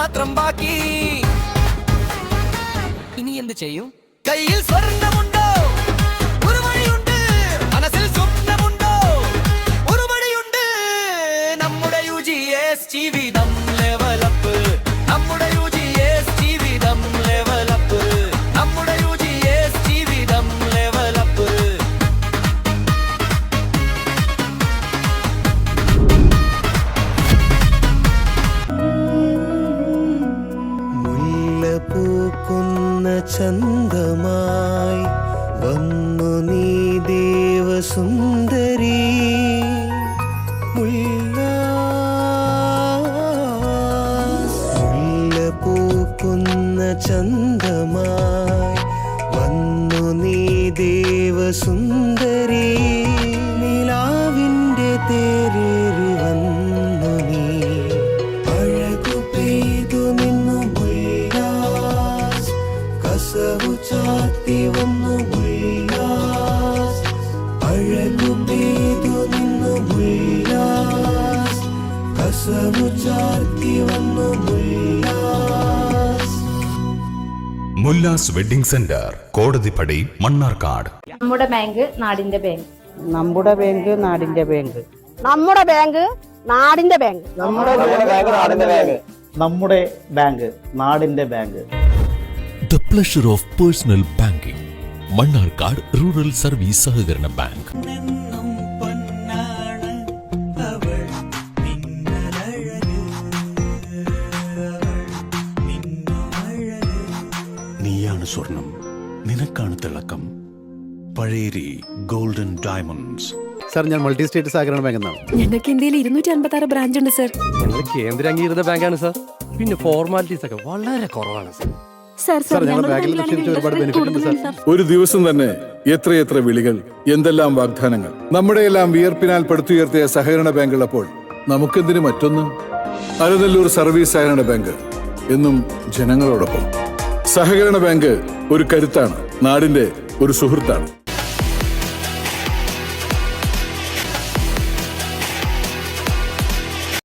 മാത്രം ബാക്കി. ഇനി എന്ത് ചെയ്യും? കയ്യിൽ സ്വർണ്ണമുണ്ടോ? ഒരു വഴിയുണ്ട്. മനസ്സിൽ സ്വപ്നമുണ്ടോ? ഒരു വഴിയുണ്ട്. നമ്മുടെ UGS ജീവിതം ലെവലപ്പ്. നമ്മുടെ UGS ജീവിതം ലെവലപ്പ്. നമ്മുടെ UGS ജീവിതം ലെവലപ്പ്. പൂക്കുന്ന ചന്തമായി വന്നു നീ ദേവസുന്ദരി. മുല്ല പൂക്കുന്ന ചന്തമായി വന്നു നീ ദേവസുന്ദരി. നിലാവിൻ്റെ തേരേറി വന്നു നീ. അഴകു പെയ്തു നിന്നു കസവു ചാർത്തി വന്നു ഉല്ലാസ്. അഴകു പെയ്തു നിന്നു ഉല്ലാസ്. കസവു ചാർത്തി വന്നു ഉല്ലാസ്. Mullas wedding centre, Kodathippadi, Mannarkkad. നമ്മുടെ ബാങ്ക് നാടിന്റെ ബാങ്ക്. നമ്മുടെ ബാങ്ക് നാടിന്റെ ബാങ്ക്. നമ്മുടെ ബാങ്ക് നാടിന്റെ ബാങ്ക്. നമ്മുടെ ബാങ്ക് നാടിന്റെ ബാങ്ക്. നമ്മുടെ ബാങ്ക് നാടിന്റെ bank. The pleasure of personal banking. Mannarkkad rural service സഹകരണ ബാങ്ക്. നീയാണ് സ്വർണം, നിനക്കാണ് തിളക്കം. Pazheri golden diamonds. സാർ, ഞാൻ മൾട്ടി സ്റ്റേറ്റ് സഹകരണ ബാങ്ക് എന്നാണ്. ഞങ്ങൾക്ക് ഇന്ത്യയിൽ 256 ബ്രാഞ്ച് ഉണ്ട് സാർ. ഞങ്ങൾ കേന്ദ്ര അംഗീകൃത ബാങ്കാണ് സാർ. പിന്നെ ഫോർമാലിറ്റീസ് ഒക്കെ വളരെ കുറവാണ് സാർ. ഒരു ദിവസം തന്നെ എത്രയെത്ര വിളികൾ, എന്തെല്ലാം വാഗ്ദാനങ്ങൾ. നമ്മുടെയെല്ലാം വിയർപ്പിനാൽ പടുത്തുയർത്തിയ സഹകരണ ബാങ്ക് ഉള്ളപ്പോൾ നമുക്കെന്തിനു മറ്റൊന്ന്? അലനല്ലൂർ സർവീസ് സഹകരണ ബാങ്ക് എന്നും ജനങ്ങളോടൊപ്പം. സഹകരണ ബാങ്ക് ഒരു കരുത്താണ്, നാടിന്റെ ഒരു സുഹൃത്താണ്.